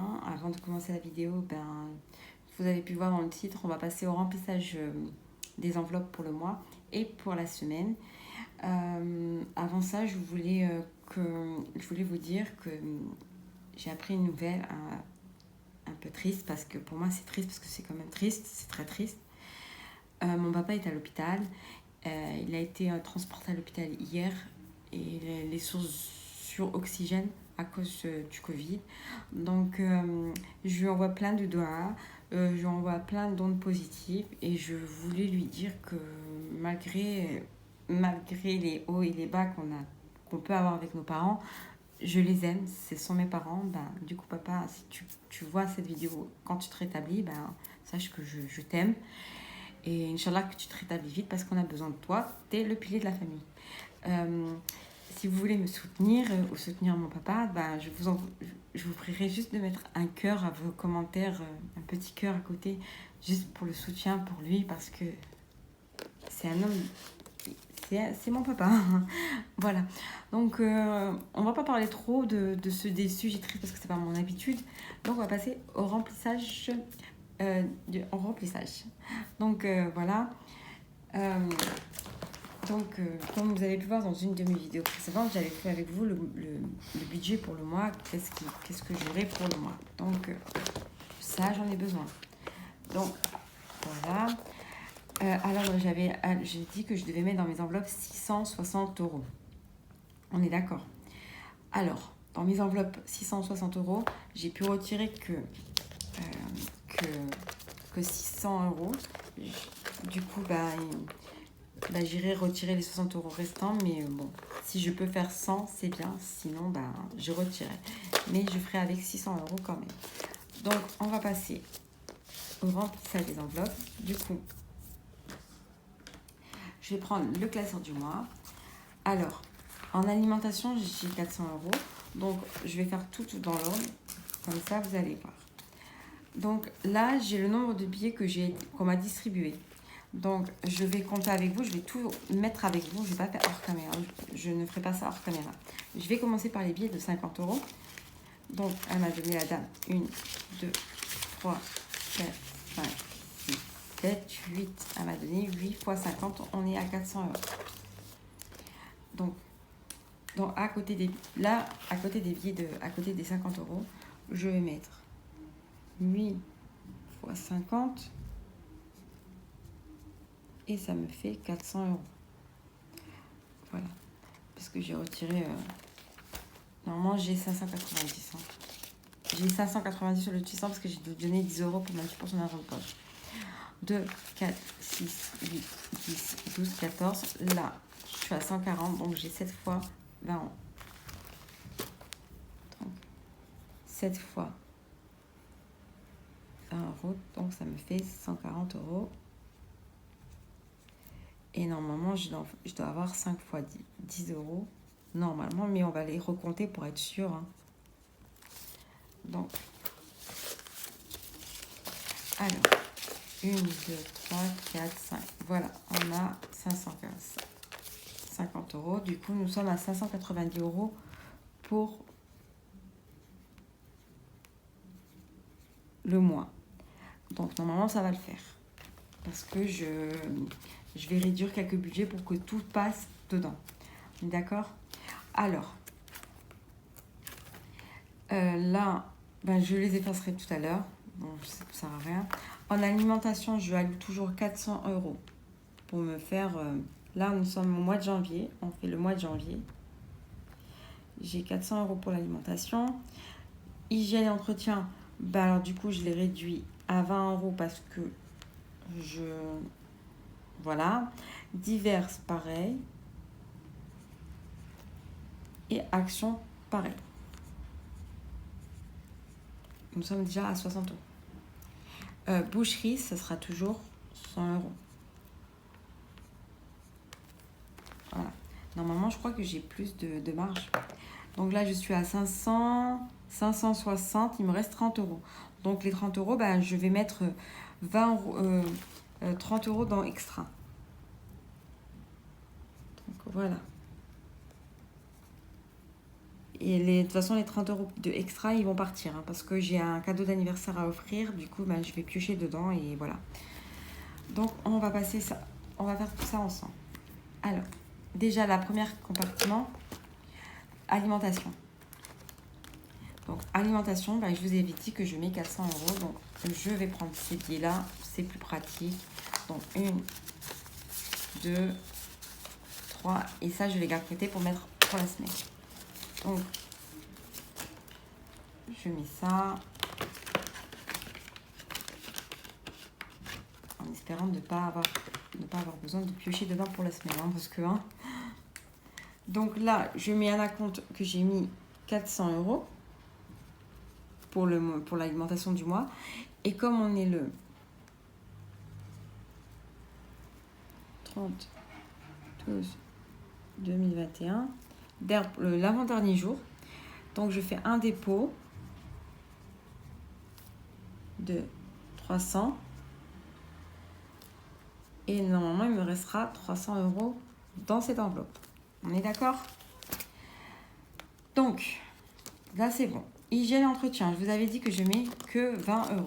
bien. Avant de commencer la vidéo, vous avez pu voir dans le titre, on va passer au remplissage des enveloppes pour le mois et pour la semaine. Avant ça, je voulais vous dire que j'ai appris une nouvelle un peu triste, parce que pour moi c'est triste, parce que c'est quand même triste, c'est très triste. Mon papa est à l'hôpital. Il a été transporté à l'hôpital hier et les sources sur oxygène à cause du Covid. Donc, je lui envoie plein de doigts, je lui envoie plein d'ondes positives et je voulais lui dire que malgré les hauts et les bas qu'on peut avoir avec nos parents, je les aime, ce sont mes parents. Du coup, papa, si tu vois cette vidéo quand tu te rétablis, sache que je t'aime. Et Inch'Allah que tu te rétablis vite, parce qu'on a besoin de toi. Tu es le pilier de la famille. Si vous voulez me soutenir ou soutenir mon papa, je vous prierai juste de mettre un cœur à vos commentaires, un petit cœur à côté, juste pour le soutien pour lui, parce que c'est un homme, c'est mon papa. Voilà. Donc, on va pas parler trop des sujets tristes, parce que c'est pas mon habitude. Donc, on va passer au remplissage. Donc, voilà. Comme vous avez pu voir dans une de mes vidéos précédentes, j'avais fait avec vous le budget pour le mois. Qu'est-ce que j'aurai pour le mois. Donc, ça, j'en ai besoin. Donc, voilà. Alors, j'ai dit que je devais mettre dans mes enveloppes 660 €. On est d'accord. Alors, dans mes enveloppes 660 €, j'ai pu retirer que 600 €. Du coup, j'irai retirer les 60 € restants, mais bon, si je peux faire 100, c'est bien, sinon je retirerai. Mais je ferai avec 600 € quand même. Donc, on va passer au remplissage des enveloppes. Du coup, je vais prendre le classeur du mois. Alors, en alimentation, j'ai 400 €. Donc, je vais faire tout dans l'ordre. Comme ça, vous allez voir. Donc là, j'ai le nombre de billets qu'on m'a distribué. Donc, je vais compter avec vous, je vais tout mettre avec vous, je ne vais pas faire hors caméra, je ne ferai pas ça hors caméra. Je vais commencer par les billets de 50 €. Donc, elle m'a donné la dame 1, 2, 3, 4, 5, 6, 7, 8. Elle m'a donné 8 fois 50, on est à 400 €. Donc à côté des billets à côté des 50 €, je vais mettre 8 fois 50. Et ça me fait 400 €. Voilà. Parce que j'ai retiré... Normalement, j'ai 590. J'ai 590 sur le 600 parce que j'ai donné 10 € pour ma pour son argent de poche. 2, 4, 6, 8, 10, 12, 14. Là, je suis à 140. Donc, j'ai 7 fois 20 €. Donc, 7 fois 20 €. Donc, ça me fait 140 €. Et normalement, je dois avoir 5 fois 10 € normalement, mais on va les recompter pour être sûr. Donc, alors, 1, 2, 3, 4, 5. Voilà, on a 550 €. Du coup, nous sommes à 590 € pour le mois. Donc, normalement, ça va le faire. Parce que je vais réduire quelques budgets pour que tout passe dedans. D'accord ? Alors, là, je les effacerai tout à l'heure. Bon, ça ne sert à rien. En alimentation, je alloue toujours 400 € pour me faire... là, nous sommes au mois de janvier. On fait le mois de janvier. J'ai 400 € pour l'alimentation. Hygiène et entretien, alors du coup, je les réduis à 20 € parce que voilà. Diverses, pareil. Et action, pareil. Nous sommes déjà à 60 €. Boucherie, ça sera toujours 100 €. Voilà. Normalement, je crois que j'ai plus de marge. Donc là, je suis à 560. Il me reste 30 €. Donc les 30 €, je vais mettre 30 € dans extra. Donc voilà. de toute façon, les 30 € de extra, ils vont partir. Hein, parce que j'ai un cadeau d'anniversaire à offrir. Du coup, ben, je vais piocher dedans et voilà. Donc, on va passer ça. On va faire tout ça ensemble. Alors, déjà, la première compartiment, alimentation. Donc, alimentation, ben, je vous ai dit que je mets 400 €. Donc, je vais prendre ces billets-là. C'est plus pratique. Donc, 1, 2, 3. Et ça, je vais garder côté pour mettre pour la semaine. Donc, je mets ça. En espérant ne pas avoir besoin de piocher dedans pour la semaine. Hein, parce que, hein. Donc là, je mets un acompte que j'ai mis 400 € pour l'alimentation du mois. Et comme on est le 30, 12, 2021, l'avant-dernier jour, donc je fais un dépôt de 300 et normalement il me restera 300 € dans cette enveloppe. On est d'accord? Donc là c'est bon. Hygiène et entretien, je vous avais dit que je mets que 20 €.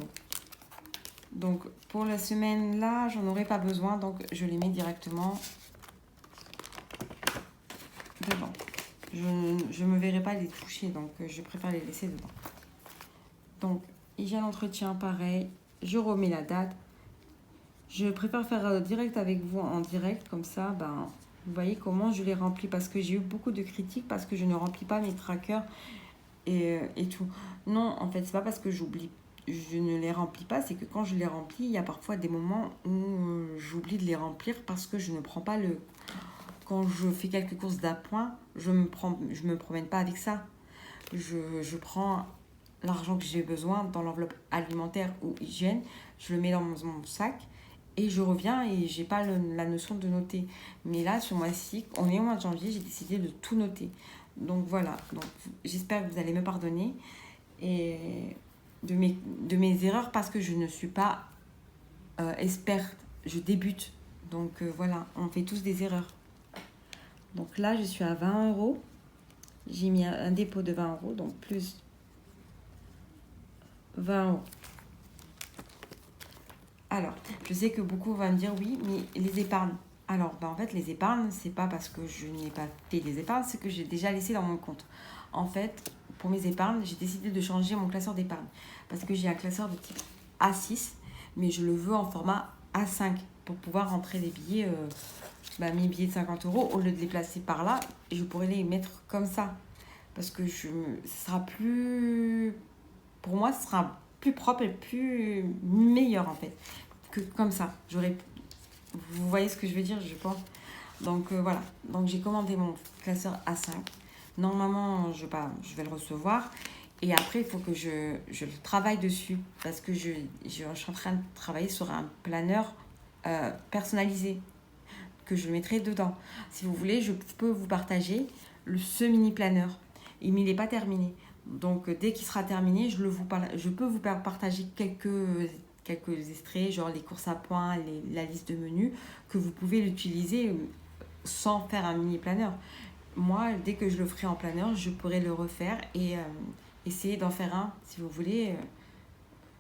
Donc pour la semaine là, j'en aurai pas besoin, donc je les mets directement dedans. Je me verrai pas les toucher, donc je préfère les laisser dedans. Donc hygiène entretien, pareil, je remets la date. Je préfère faire direct avec vous en direct, comme ça, ben, vous voyez comment je les remplis, parce que j'ai eu beaucoup de critiques parce que je ne remplis pas mes trackers et tout. Non, en fait, c'est pas parce que je ne les remplis pas, c'est que quand je les remplis, il y a parfois des moments où j'oublie de les remplir parce que je ne prends pas le... Quand je fais quelques courses d'appoint, je me promène pas avec ça. Je prends l'argent que j'ai besoin dans l'enveloppe alimentaire ou hygiène, je le mets dans mon sac et je reviens et j'ai pas la notion de noter. Mais là, sur mois-ci, on est au mois de janvier, j'ai décidé de tout noter. Donc voilà, donc j'espère que vous allez me pardonner et de mes erreurs parce que je ne suis pas experte, je débute. Donc voilà, on fait tous des erreurs. Donc là, je suis à 20 €. J'ai mis un dépôt de 20 €, donc plus 20 €. Alors, je sais que beaucoup vont me dire oui, mais les épargnes. Alors, en fait, les épargnes, c'est pas parce que je n'ai pas fait des épargnes, c'est que j'ai déjà laissé dans mon compte. En fait, pour mes épargnes, j'ai décidé de changer mon classeur d'épargne. Parce que j'ai un classeur de type A6, mais je le veux en format A5 pour pouvoir rentrer les billets, mes billets de 50 €, au lieu de les placer par là, et je pourrais les mettre comme ça. Parce que ce sera plus... Pour moi, ce sera plus propre et plus meilleur en fait que comme ça. Vous voyez ce que je veux dire, je pense. Donc voilà, donc j'ai commandé mon classeur A5. Normalement, je vais le recevoir. Et après, il faut que je travaille dessus parce que je suis en train de travailler sur un planeur personnalisé que je mettrai dedans. Si vous voulez, je peux vous partager ce mini planeur. Mais il n'est pas terminé. Donc dès qu'il sera terminé, je peux vous partager quelques extraits, genre les courses à points, la liste de menus, que vous pouvez l'utiliser sans faire un mini planeur. Moi, dès que je le ferai en planeur, je pourrai le refaire et essayer d'en faire un, si vous voulez.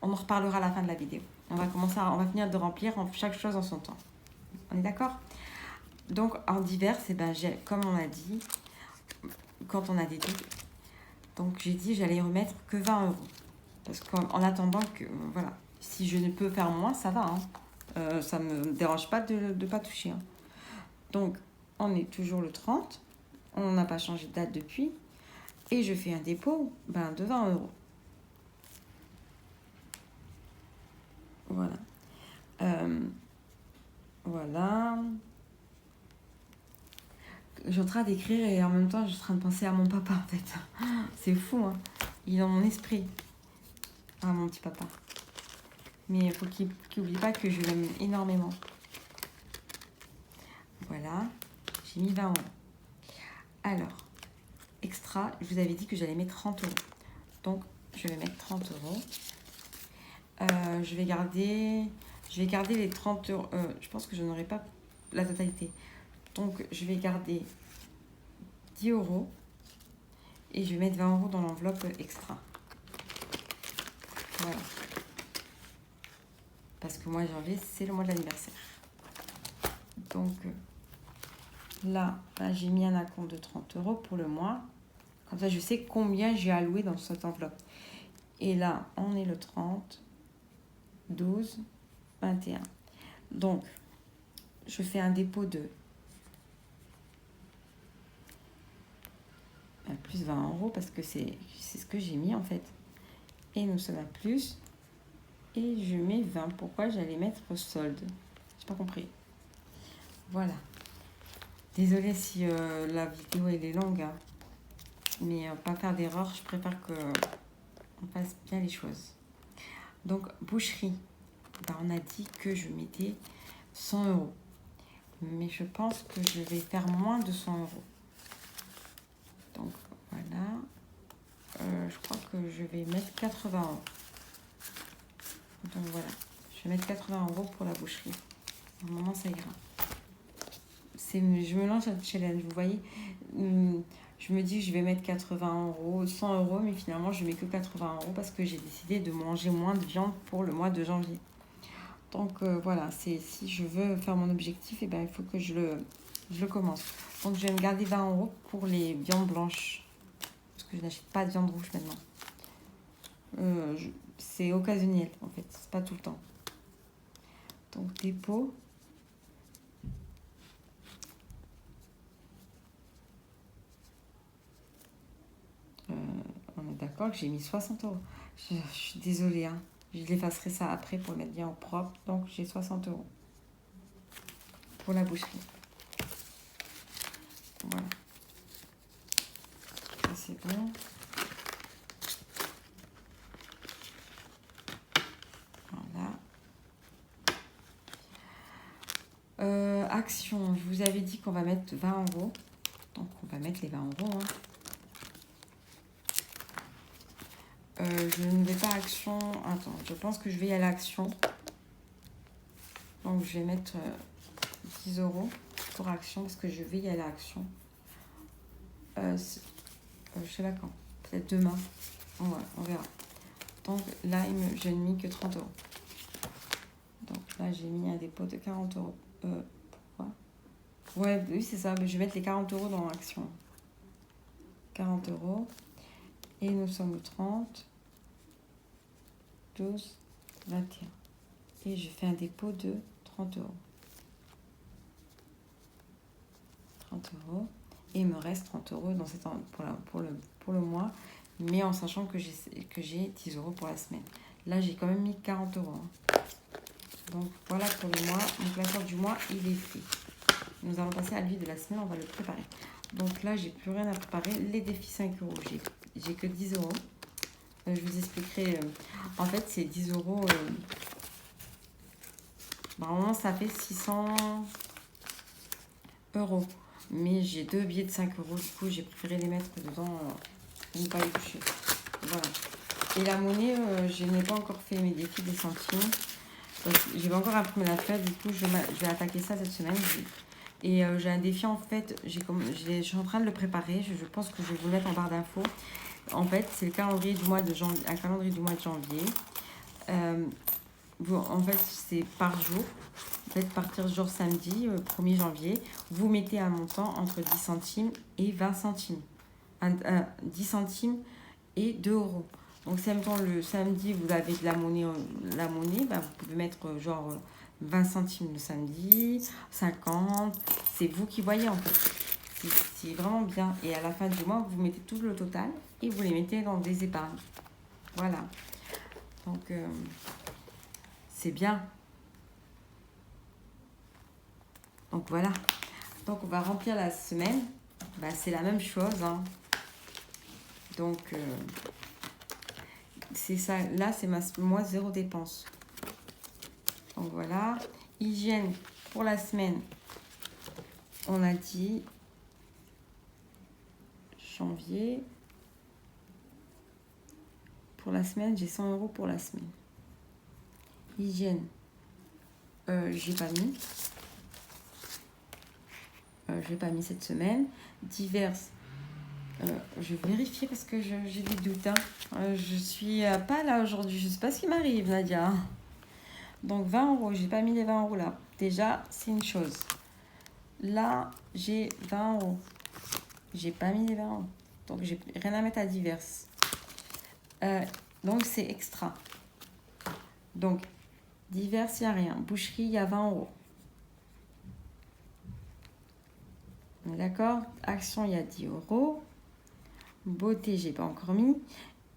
On en reparlera à la fin de la vidéo. On va finir de remplir chaque chose en son temps. On est d'accord? Donc en divers, comme on a dit, quand on a des doutes, donc j'ai dit j'allais remettre que 20 €. Parce qu'en attendant que, voilà, si je ne peux faire moins, ça va. Hein. Ça ne me dérange pas de ne pas toucher. Hein. Donc, on est toujours le 30. On n'a pas changé de date depuis. Et je fais un dépôt de 20 €. Voilà. Voilà. Je suis en train d'écrire et en même temps, je suis en train de penser à mon papa, en fait. C'est fou, hein. Il est dans mon esprit. Ah, mon petit papa. Mais il faut qu'il n'oublie pas que je l'aime énormément. Voilà. J'ai mis 20 €. Alors, extra, je vous avais dit que j'allais mettre 30 €. Donc, je vais mettre 30 €. Je vais garder les 30 €. Je pense que je n'aurai pas la totalité. Donc, je vais garder 10 € Et je vais mettre 20 € dans l'enveloppe extra. Voilà. Parce que moi, janvier, c'est le mois de l'anniversaire. Donc, là j'ai mis un acompte de 30 € pour le mois. Comme ça, je sais combien j'ai alloué dans cette enveloppe. Et là, on est le 30, 12, 21. Donc, je fais un dépôt de plus 20 € parce que c'est ce que j'ai mis en fait. Et nous sommes à plus. Et je mets 20. Pourquoi j'allais mettre solde? J'ai pas compris. Voilà. Désolée si la vidéo elle est longue. Hein. Mais pas faire d'erreur. Je préfère qu'on fasse bien les choses. Donc, boucherie. Ben, on a dit que je mettais 100 €. Mais je pense que je vais faire moins de 100 €. Donc, voilà. Je crois que je vais mettre 80 €. Donc, voilà. Je vais mettre 80 € pour la boucherie. Normalement, ça ira. Je me lance un challenge, vous voyez. Je me dis que je vais mettre 80 €, 100 €, mais finalement, je mets que 80 € parce que j'ai décidé de manger moins de viande pour le mois de janvier. Donc, voilà. Si je veux faire mon objectif, eh ben, il faut que je le commence. Donc, je vais me garder 20 € pour les viandes blanches. Parce que je n'achète pas de viande rouge maintenant. C'est occasionnel, en fait. C'est pas tout le temps. Donc, dépôt. On est d'accord que j'ai mis 60 €. Je suis désolée. Hein. Je l'effacerai ça après pour le mettre bien au propre. Donc, j'ai 60 € pour la boucherie. Voilà. Ça, c'est bon. Voilà. Action. Je vous avais dit qu'on va mettre 20 €. Donc, on va mettre les 20 €. Hein. Je ne vais pas à action. Attends, je pense que je vais y aller à action. Donc, je vais mettre 10 € pour action parce que je vais y aller à action. Je sais pas quand. Peut-être demain. Ouais, on verra. Donc, là, je n'ai mis que 30 €. Donc, là, j'ai mis un dépôt de 40 €. Pourquoi? Ouais, oui, c'est ça. Mais je vais mettre les 40 € dans l'action. 40 €. Et nous sommes le 30, 12, 21. Et je fais un dépôt de 30 €. 30 €. Et il me reste 30 € dans pour le mois. Mais en sachant que j'ai 10 € pour la semaine. Là, j'ai quand même mis 40 €. Hein. Donc, voilà pour le mois. Mon classeur du mois, il est fait. Nous allons passer à lui de la semaine. On va le préparer. Donc là, j'ai plus rien à préparer. Les défis 5 €. J'ai que 10 €. Je vous expliquerai. En fait, c'est 10 €. Normalement, ça fait 600 €. Mais j'ai 2 billets de 5 €. Du coup, j'ai préféré les mettre dedans pour ne pas les toucher. Voilà. Et la monnaie, je n'ai pas encore fait mes défis des centimes. J'ai pas encore imprimé la feuille. Du coup, je vais attaquer ça cette semaine. Et j'ai un défi, en fait. Je suis en train de le préparer. Je pense que je vais vous le mettre en barre d'infos. En fait, c'est le calendrier du mois de janvier. Un calendrier du mois de janvier. En fait, c'est par jour. En fait, partir du jour samedi, 1er janvier, vous mettez un montant entre 10 centimes et 20 centimes. 10 centimes et 2 €. Donc, si en même temps, le samedi, vous avez de la monnaie, bah, vous pouvez mettre genre 20 centimes le samedi, 50. C'est vous qui voyez, en fait. C'est vraiment bien. Et à la fin du mois, vous mettez tout le total et vous les mettez dans des épargnes. Voilà. Donc, c'est bien. Donc, voilà. Donc, on va remplir la semaine. Bah, c'est la même chose. Hein. Donc, c'est ça. Là, c'est moi, 0 dépense. Donc, voilà. Hygiène pour la semaine. On a dit janvier. Pour la semaine, j'ai 100 € pour la semaine. Hygiène. J'ai pas mis. Je n'ai pas mis cette semaine. Diverses. Je vais vérifier parce que j'ai des doutes. Hein. Je suis pas là aujourd'hui. Je sais pas ce qui m'arrive, Nadia. Donc 20 euros. J'ai pas mis les 20 euros là. Déjà, c'est une chose. Là, j'ai 20 euros. J'ai pas mis les 20 euros. Donc, j'ai rien à mettre à diverses. Donc, c'est extra. Donc, diverses, il n'y a rien. Boucherie, il y a 20 euros. D'accord. Action, il y a 10 euros. Beauté, j'ai pas encore mis.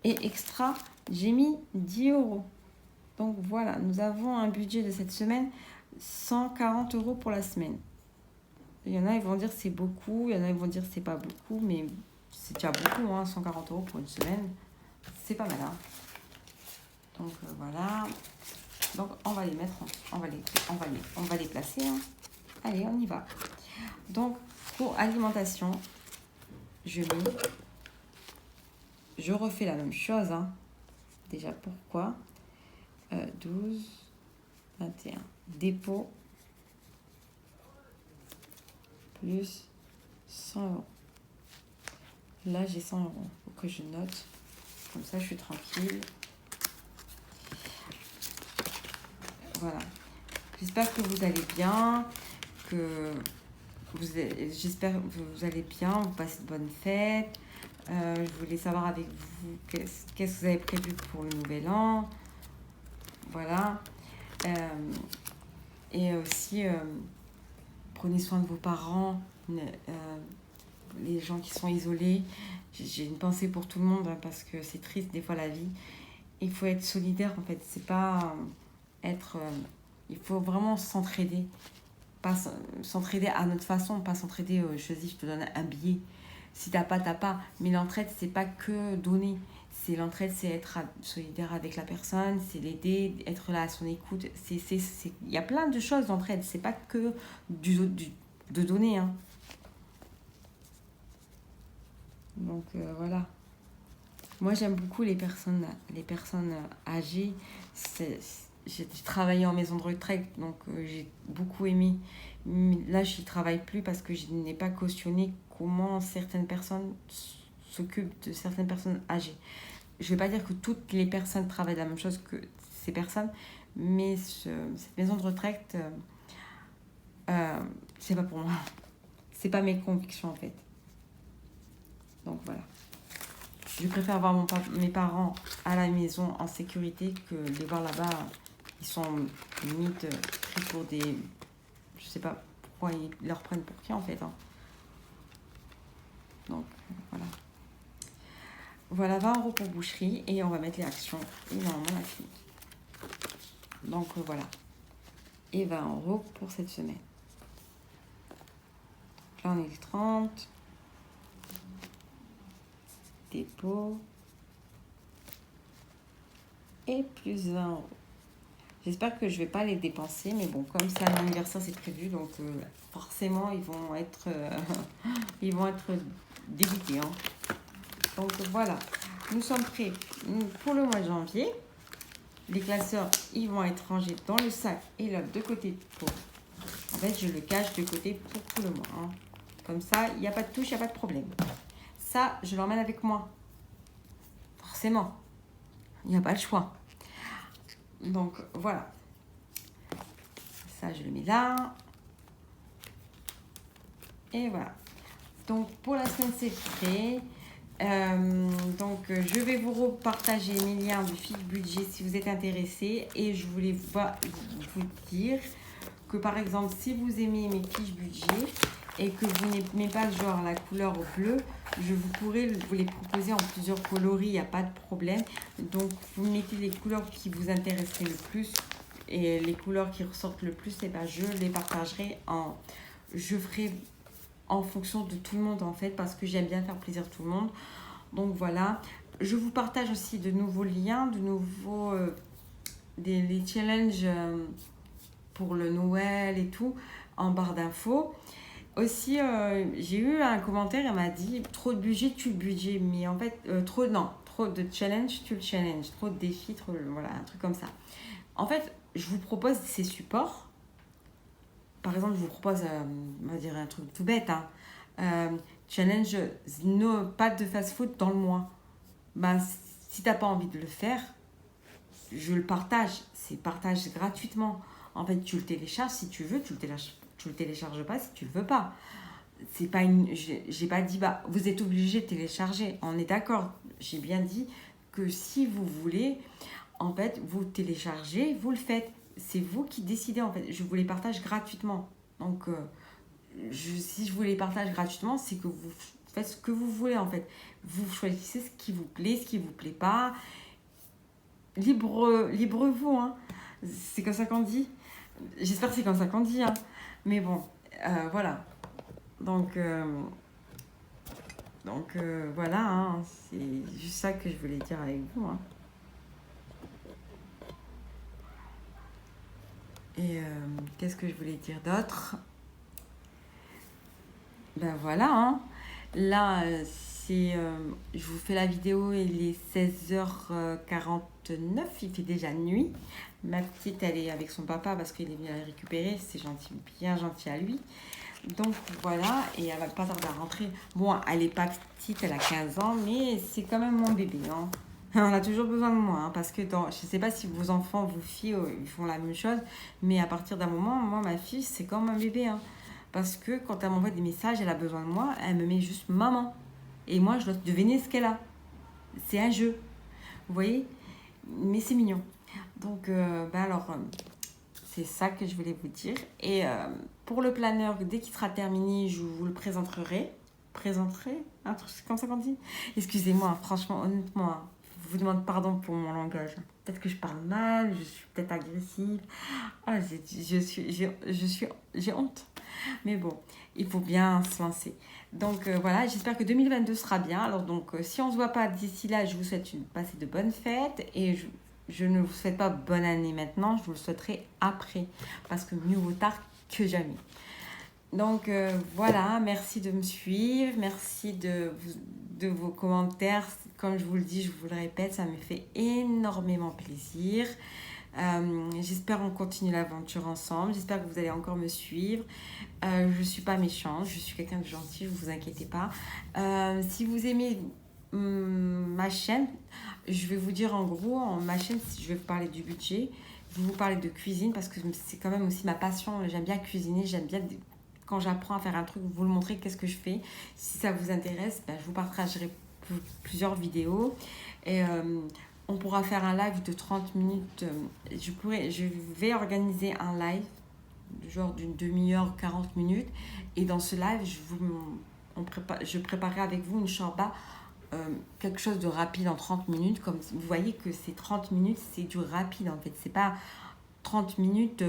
Et extra, j'ai mis 10 euros. Donc voilà, nous avons un budget de cette semaine, 140 euros pour la semaine. Il y en a, ils vont dire c'est beaucoup, il y en a, ils vont dire c'est pas beaucoup, mais c'est déjà beaucoup, hein, 140 euros pour une semaine. C'est pas mal, hein. Donc voilà. Donc on va les mettre, on va les placer. Hein. Allez, on y va. Donc pour alimentation, je refais la même chose. Hein. Déjà pourquoi 12, 21. Dépôt plus 100 euros. Là, j'ai 100 euros. Il faut que je note. Comme ça, je suis tranquille. Voilà. J'espère que vous allez bien. J'espère que vous allez bien. Vous passez de bonnes fêtes. Je voulais savoir avec vous qu'est-ce que vous avez prévu pour le nouvel an. Voilà. Et aussi, prenez soin de vos parents. Les gens qui sont isolés, j'ai une pensée pour tout le monde hein, parce que c'est triste des fois la vie. Il faut être solidaire en fait, c'est pas être... il faut vraiment s'entraider, pas s'entraider à notre façon, pas s'entraider, je te donne un billet, si t'as pas, mais l'entraide c'est pas que donner, c'est l'entraide c'est être solidaire avec la personne, c'est l'aider, être là à son écoute, il y a plein de choses d'entraide, c'est pas que de donner, hein. Donc voilà. Moi j'aime beaucoup les personnes âgées. J'ai travaillé en maison de retraite, donc j'ai beaucoup aimé. Mais là, je n'y travaille plus parce que je n'ai pas cautionné comment certaines personnes s'occupent de certaines personnes âgées. Je ne vais pas dire que toutes les personnes travaillent la même chose que ces personnes, mais cette maison de retraite, c'est pas pour moi. C'est pas mes convictions en fait. Donc voilà. Je préfère voir mes parents à la maison en sécurité que les voir là-bas. Ils sont limite pris pour des... Je sais pas pourquoi ils leur prennent pour qui en fait. Hein. Donc voilà. Voilà 20 euros pour boucherie et on va mettre les actions. Et normalement on a fini. Donc voilà. Et 20 euros pour cette semaine. Là on est le 30. Dépôt. Et plus 20 euros. J'espère que je ne vais pas les dépenser, mais bon, comme c'est un anniversaire, c'est prévu, donc forcément, ils vont être dégoûtés. Hein. Donc voilà, nous sommes prêts pour le mois de janvier. Les classeurs, ils vont être rangés dans le sac et là, de côté pour... En fait, je le cache de côté pour tout le mois. Hein. Comme ça, il n'y a pas de touche, il n'y a pas de problème. Ça, je l'emmène avec moi. Forcément, il n'y a pas le choix. Donc voilà, ça je le mets là, et voilà. Donc pour la semaine c'est prêt. Donc je vais vous repartager mes liens du fiche budget si vous êtes intéressés, et je voulais vous dire que par exemple si vous aimez mes fiches budget et que vous n'aimez pas genre la couleur bleue, je pourrais vous les proposer en plusieurs coloris, il n'y a pas de problème. Donc vous mettez les couleurs qui vous intéresseraient le plus et les couleurs qui ressortent le plus, et ben je les partagerai je ferai en fonction de tout le monde en fait, parce que j'aime bien faire plaisir à tout le monde. Donc voilà, je vous partage aussi de nouveaux liens, les challenges pour le Noël et tout en barre d'infos. Aussi, j'ai eu un commentaire, elle m'a dit trop de budget, tue le budget. Mais en fait, trop de challenge, tue le challenge. Trop de défis, voilà, un truc comme ça. En fait, je vous propose ces supports. Par exemple, je vous propose, on va dire un truc tout bête, hein, Challenge, pas de fast-food dans le mois. Ben, si tu n'as pas envie de le faire, je le partage. C'est partage gratuitement. En fait, tu le télécharges si tu veux, tu le télécharges pas si tu le veux pas. C'est pas j'ai pas dit bah vous êtes obligé de télécharger. On est d'accord. J'ai bien dit que si vous voulez, en fait, vous téléchargez, vous le faites. C'est vous qui décidez en fait. Je vous les partage gratuitement. Donc si je vous les partage gratuitement, c'est que vous faites ce que vous voulez en fait. Vous choisissez ce qui vous plaît, ce qui vous plaît pas. Libre vous, hein. C'est comme ça qu'on dit. J'espère que c'est comme ça qu'on dit, hein. Mais bon, voilà. Donc voilà, hein. C'est juste ça que je voulais dire avec vous, hein. Et qu'est-ce que je voulais dire d'autre? Ben voilà, hein. Là, je vous fais la vidéo, il est 16h49, il fait déjà nuit. Ma petite, elle est avec son papa parce qu'il est venu la récupérer, c'est gentil, bien gentil à lui. Donc voilà, et elle va pas tarder à rentrer. Bon, elle est pas petite, elle a 15 ans, mais c'est quand même mon bébé, hein. On a toujours besoin de moi, hein, parce que je sais pas si vos enfants, vos filles, ils font la même chose, mais à partir d'un moment, moi, ma fille, c'est comme un bébé, hein. Parce que quand elle m'envoie des messages, elle a besoin de moi, elle me met juste maman. Et moi, je dois deviner ce qu'elle a. C'est un jeu. Vous voyez? Mais c'est mignon. Donc, c'est ça que je voulais vous dire. Et pour le planeur, dès qu'il sera terminé, je vous le présenterai. Présenterai? Un truc comme ça qu'on dit? Excusez-moi, franchement, honnêtement, hein, je vous demande pardon pour mon langage. Peut-être que je parle mal, je suis peut-être agressive. Ah, j'ai honte. Mais bon, il faut bien se lancer. Donc voilà, j'espère que 2022 sera bien. Alors donc, si on ne se voit pas d'ici là, je vous souhaite passer de bonnes fêtes. Et je ne vous souhaite pas bonne année maintenant, je vous le souhaiterai après. Parce que mieux vaut tard que jamais. Donc voilà, merci de me suivre. Merci de vos commentaires. Comme je vous le dis, je vous le répète, ça me fait énormément plaisir. J'espère qu'on continue l'aventure ensemble. J'espère que vous allez encore me suivre. Je ne suis pas méchante, je suis quelqu'un de gentil, ne vous inquiétez pas. Si vous aimez ma chaîne, je vais vous dire en gros, ma chaîne, je vais vous parler du budget. Je vais vous parler de cuisine parce que c'est quand même aussi ma passion. J'aime bien cuisiner, j'aime bien quand j'apprends à faire un truc, vous le montrer qu'est-ce que je fais. Si ça vous intéresse, je vous partagerai plusieurs vidéos. Et on pourra faire un live de 30 minutes. Je vais organiser un live genre d'une demi-heure, 40 minutes. Et dans ce live, je préparerai avec vous une shorba, quelque chose de rapide en 30 minutes. Comme vous voyez que ces 30 minutes, c'est du rapide en fait. C'est pas 30 minutes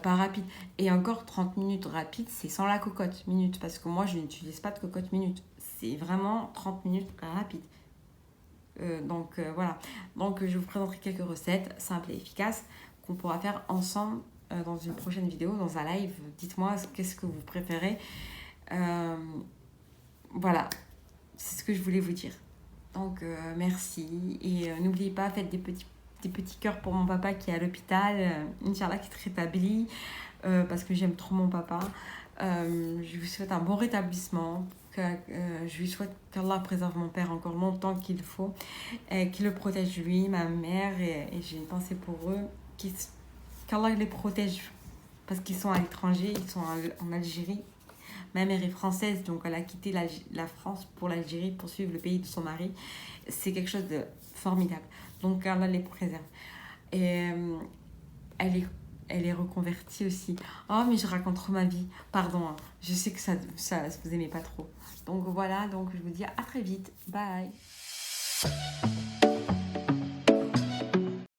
pas rapide. Et encore 30 minutes rapide, c'est sans la cocotte minute. Parce que moi, je n'utilise pas de cocotte minute. C'est vraiment 30 minutes rapide. Voilà. Donc, je vous présenterai quelques recettes simples et efficaces qu'on pourra faire ensemble dans une prochaine vidéo, dans un live. Dites-moi qu'est-ce que vous préférez. Voilà. C'est ce que je voulais vous dire. Donc, merci. Et n'oubliez pas, faites des petits cœurs pour mon papa qui est à l'hôpital. Inch'Allah, qui se rétablit. Parce que j'aime trop mon papa. Je vous souhaite un bon rétablissement. Je lui souhaite qu'Allah préserve mon père encore longtemps qu'il faut, qu'il le protège lui, ma mère, et j'ai une pensée pour eux, qu'Allah les protège parce qu'ils sont à l'étranger, ils sont en Algérie. Ma mère est française, donc elle a quitté la France pour l'Algérie pour suivre le pays de son mari. C'est quelque chose de formidable. Donc Allah les préserve. Et elle est reconvertie aussi. Oh, mais je raconte trop ma vie. Pardon, hein. Je sais que ça vous aimez pas trop. Donc voilà, donc je vous dis à très vite. Bye.